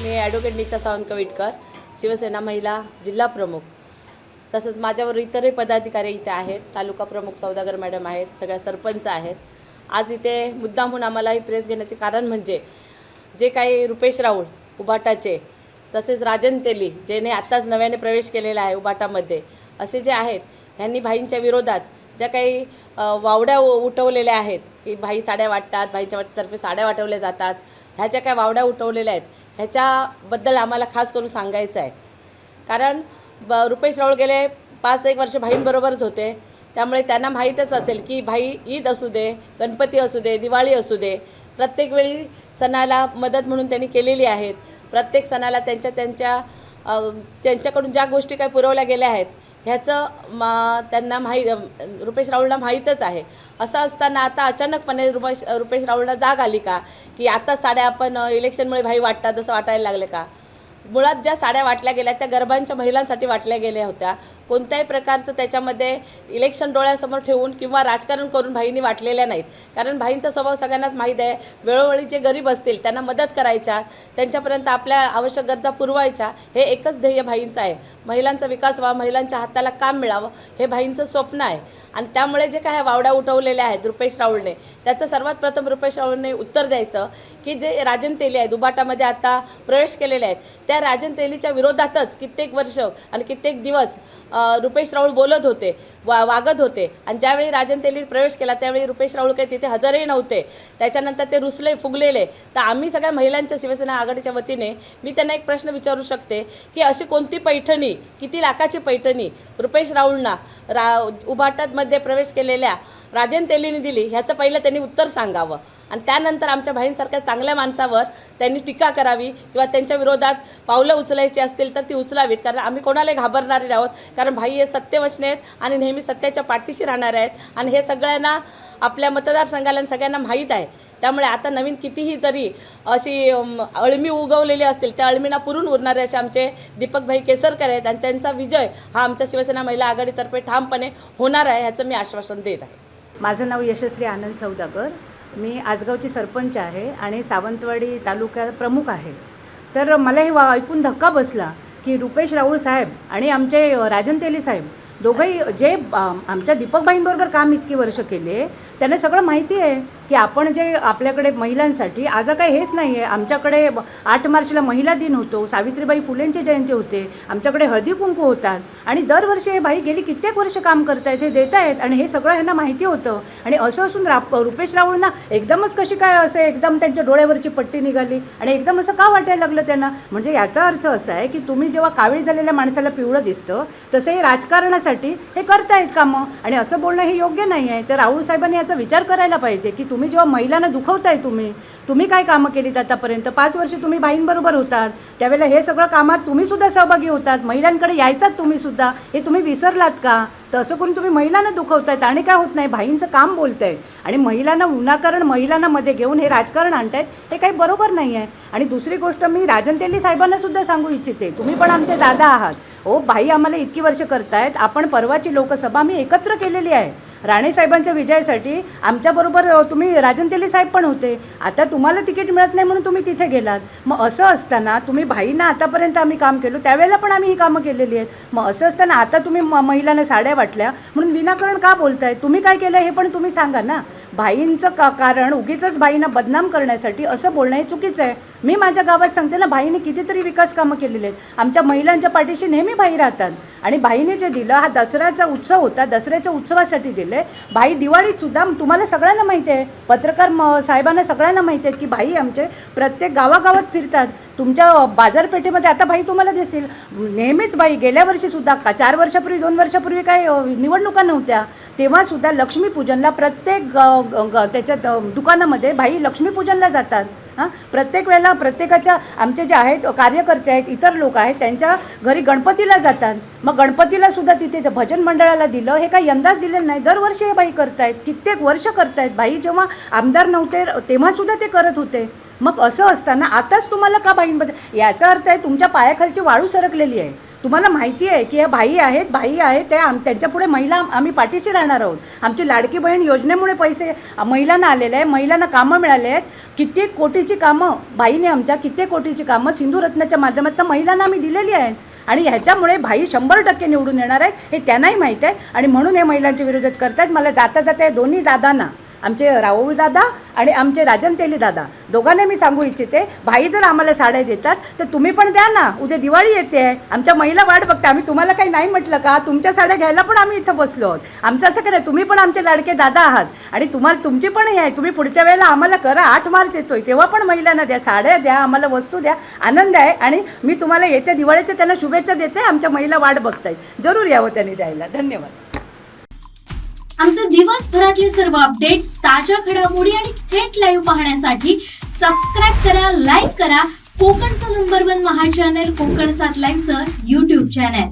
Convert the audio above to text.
मी advocate Nita Sawant Kavitkar, Shiv Sena महिला जिल्हा प्रमुख. तसंच माझ्यावर इतरही पदाधिकारी इथे आहेत. तालुका प्रमुख सौदागर मॅडम आहेत, सगळ्या सरपंच आहेत. आज इथे मुद्दामहून आम्हाला ही प्रेस घेण्याचे कारण म्हणजे जे काही रुपेश राऊळ उबाटाचे, तसेच राजन तेली ज्याने आत्ताच नव्याने प्रवेश केलेला आहे उबाटामध्ये, असे जे आहेत ह्यांनी भाईंच्या विरोधात ज्या काही वावड्या उठवलेल्या आहेत की भाई साड्या वाटतात, भाईच्या तर्फे साड्या वाटवल्या जातात, ह्या ज्या काही वावड्या उठवलेल्या आहेत ह्याच्याबद्दल आम्हाला खास करून सांगायचं आहे. कारण रुपेश राऊळ गेले 5-1 वर्ष भाईंबरोबरच होते, त्यामुळे त्यांना माहीतच असेल की भाई ईद असू दे, गणपती असू दे, दिवाळी असू दे, प्रत्येक वेळी सणाला मदत म्हणून त्यांनी केलेली आहेत. प्रत्येक सणाला त्यांच्याकडून ज्या गोष्टी काही पुरवल्या गेल्या आहेत ह्याचं त्यांना रुपेश राऊळला माहीतच आहे. असं असताना आता अचानकपणे रुपेश राऊळला जाग आली का की आता साड्या आपण इलेक्शनमुळे भाई वाटतात असं वाटायला लागले का? मुळात ज्या साड्या वाटल्या गेल्या त्या गरबांच्या महिलांसाठी वाटल्या गेल्या होत्या. कोणत्याही प्रकारचं त्याच्यामध्ये इलेक्शन डोळ्यासमोर ठेवून किंवा राजकारण करून भाईंनी वाटलेल्या नाहीत. कारण भाईंचा स्वभाव सगळ्यांनाच माहीत आहे. वेळोवेळी जे गरीब असतील त्यांना मदत करायच्या, त्यांच्यापर्यंत आपल्या आवश्यक गरजा पुरवायच्या, हे एकच ध्येय भाईंचं आहे. महिलांचा विकास व्हावा, महिलांच्या हाताला काम मिळावं, हे भाईंचं स्वप्न आहे. आणि त्यामुळे जे काय वावड्या उठवलेल्या आहेत रुपेश राऊळने, त्याचं सर्वात प्रथम रुपेश राऊळने उत्तर द्यायचं की जे राजन तेली आहेत उबाटामध्ये आता प्रवेश केलेले आहेत, त्या राजन तेलीच्या विरोधातच कित्येक वर्ष आणि कित्येक दिवस रुपेश राऊळ बोलत होते, वागत होते. आणि ज्यावेळी राजन तेली प्रवेश केला त्यावेळी रुपेश राऊळ काही तिथे हजरही नव्हते. त्याच्यानंतर ते रुसले फुगलेले. तर आम्ही सगळ्या महिलांच्या शिवसेना आघाडीच्या वतीने मी त्यांना एक प्रश्न विचारू शकते की अशी कोणती पैठणी, किती लाखाची पैठणी रुपेश राऊळना उबाटामध्ये प्रवेश केलेल्या राजन तेलीने दिली, ह्याचं पहिलं त्यांनी उत्तर सांगावं. आणि त्यानंतर आमच्या भाईंसारख्या चांगल्या माणसावर त्यांनी टीका करावी किंवा त्यांच्या विरोधात पावलं उचलायची असतील तर ती उचलावीत. कारण आम्ही कोणालाही घाबरणारे आहोत. कारण भाई हे सत्यवचने आहेत आणि नेहमी सत्याच्या पाठीशी राहणारे आहेत. आणि हे सगळ्यांना आपल्या मतदारसंघाला सगळ्यांना माहीत आहे. त्यामुळे आता नवीन कितीही जरी अशी अळमी उगवलेली असतील त्या अळमींना पुरून उरणारे असे आमचे दीपकभाई केसरकर आहेत. आणि त्यांचा विजय हा आमच्या शिवसेना महिला आघाडीतर्फे ठामपणे होणार आहे, ह्याचं मी आश्वासन देत आहे. माझं नाव यशस्वी आनंद सौदागर. मी आजगावची सरपंच आहे आणि सावंतवाडी तालुक्यात प्रमुख आहे. तर मला हे ऐकून धक्का बसला की रुपेश राऊळ साहेब आणि आमचे राजन तेली साहेब दोघंही जे आमच्या दीपकबाईंबरोबर काम इतकी वर्ष केले, त्यांना सगळं माहिती आहे की आपण जे आपल्याकडे महिलांसाठी आज काय हेच नाही आहे. आमच्याकडे 8 मार्चला महिला दिन होतो, सावित्रीबाई फुलेंची जयंती होते, आमच्याकडे हळदी कुंकू होतात. आणि दरवर्षी हे भाई गेली कित्येक वर्ष काम करत आहेत, हे देत आहेत. आणि हे सगळं ह्यांना माहिती होतं. आणि असं असून रुपेश राऊळना एकदमच कशी काय असं एकदम त्यांच्या डोळ्यावरची पट्टी निघाली आणि एकदम असं का वाटायला लागलं त्यांना? म्हणजे याचा अर्थ असा आहे की तुम्ही जेव्हा कावीळ झालेल्या माणसाला पिवळं दिसतं तसं हे राजकारणासाठी हे करतायत कामं. आणि असं बोलणं हे योग्य नाही आहे. तर राऊळ साहेबांनी याचा विचार करायला पाहिजे की तुम्ही जेव्हा महिलांना दुखवताय, तुम्ही काय कामं केलीत आतापर्यंत? 5 वर्ष तुम्ही भाईंबरोबर होतात, त्यावेळेला हे सगळं कामात तुम्हीसुद्धा सहभागी होतात, महिलांकडे यायचात तुम्हीसुद्धा, हे तुम्ही विसरलात का? तर असं करून तुम्ही महिलांना दुखवतायत आणि काय होत नाही, भाईंचं काम बोलतंय आणि महिलांना विनाकारण महिलांना मध्ये घेऊन हे राजकारण आणतायत, हे काही बरोबर नाही आहे. आणि दुसरी गोष्ट मी राजन तेली साहेबांना सुद्धा सांगू इच्छिते, तुम्ही पण आमचे दादा आहात. हो, भाई आम्हाला इतकी वर्ष करतायत. आपण परवाची लोकसभा आम्ही एकत्र केलेली आहे. राणेसाहेबांच्या विजयासाठी आमच्याबरोबर तुम्ही राजन तेली साहेब पण होते. आता तुम्हाला तिकीट मिळत नाही म्हणून तुम्ही तिथे गेलात. मग असं असताना तुम्ही भाईंना आतापर्यंत आम्ही काम केलं, त्यावेळेला पण आम्ही ही कामं केलेली आहेत. मग असं असताना आता तुम्ही महिलांना साड्या वाटल्या म्हणून विनाकारण का बोलताय? तुम्ही काय केलं हे पण तुम्ही सांगा ना. भाईंचं कारण उगीचच भाईंना बदनाम करण्यासाठी असं बोलणं हे चुकीचं आहे. मी माझ्या गावात सांगते ना, भाईने कितीतरी विकास कामं केलेले आहेत. आमच्या महिलांच्या पाठीशी नेहमी भाई राहतात. आणि भाईने जे दिलं, हा दसऱ्याचा उत्सव होता, दसऱ्याच्या उत्सवासाठी दिले. भाई दिवाळीतसुद्धा तुम्हाला सगळ्यांना माहिती आहे, पत्रकार साहेबांना सगळ्यांना माहिती आहे की भाई आमचे प्रत्येक गावागावात फिरतात. तुमच्या बाजारपेठेमध्ये आता भाई तुम्हाला दिसेल नेहमीच. भाई गेल्या वर्षीसुद्धा 4 वर्षापूर्वी 2 वर्षापूर्वी काय निवडणुका नव्हत्या तेव्हासुद्धा लक्ष्मीपूजनला प्रत्येक त्याच्या दुकानामध्ये भाई लक्ष्मीपूजनला जातात. प्रत्येक वेळेला प्रत्येकाच्या आमचे जे आहेत कार्यकर्ते आहेत, इतर लोक आहेत, त्यांच्या घरी गणपतीला जातात. मग गणपतीला सुद्धा तिथे भजन मंडळाला दिलं, हे काही यंदाच दिलेलं नाही, दरवर्षी हे बाई करतायत, कित्येक वर्ष करतायत. बाई जेव्हा आमदार नव्हते तेव्हासुद्धा ते करत होते. मग असं असताना आताच तुम्हाला का बाईंबद्दल? याचा अर्थ आहे तुमच्या पायाखालची वाळू सरकलेली आहे. तुम्हाला माहिती आहे की या बाई आहेत त्या त्यांच्या पुढे महिला आम्ही पाठीशी राहणार आहोत. आमची लाडकी बहीण योजनेमुळे पैसे महिलांना आलेले आहे, महिलांना कामं मिळाले आहेत. कित्येक कोटीची कामं बाईने आमच्या कित्येक कोटीची कामं सिंधुरत्नाच्या माध्यमातून महिलांना आम्ही दिलेली आहेत आणि ह्याच्यामुळे भाई 100% निवडून येणार आहेत हे त्यांनाही माहीत आहे आणि म्हणून हे महिलांच्या विरोधात करतायत. मला जाता जाता या दोन्ही दादांना, आमचे राहुल दादा आणि आमचे राजन तेली दादा, दोघांना मी सांगू इच्छिते, भाई जर आम्हाला साड्या देतात तर तुम्ही पण द्या ना. उद्या दिवाळी येते आहे, आमच्या महिला वाट बघता. आम्ही तुम्हाला काही नाही म्हटलं का? तुमच्या साड्या घ्यायला पण आम्ही इथं बसलो आहोत. आमचं असं करा, तुम्ही पण आमचे लाडके दादा आहात आणि तुमची पण हे आहे. तुम्ही पुढच्या वेळेला आम्हाला करा, 8 मार्च येतोय तेव्हा पण महिलांना द्या, साड्या द्या, आम्हाला वस्तू द्या, आनंद आहे. आणि मी तुम्हाला येत्या दिवाळीच्या त्यांना शुभेच्छा देते. आमच्या महिला वाट बघतायत, जरूर यावं त्यांनी द्यायला. धन्यवाद. आमचे दिवसभरातले सर्व अपडेट्स, ताज्या घडामोडी आणि थेट लाईव्ह पाहण्यासाठी सबस्क्राईब करा, लाईक करा कोकणचं नंबर 1 महा चॅनल कोकण 7 लाईव्हचं YouTube चॅनल.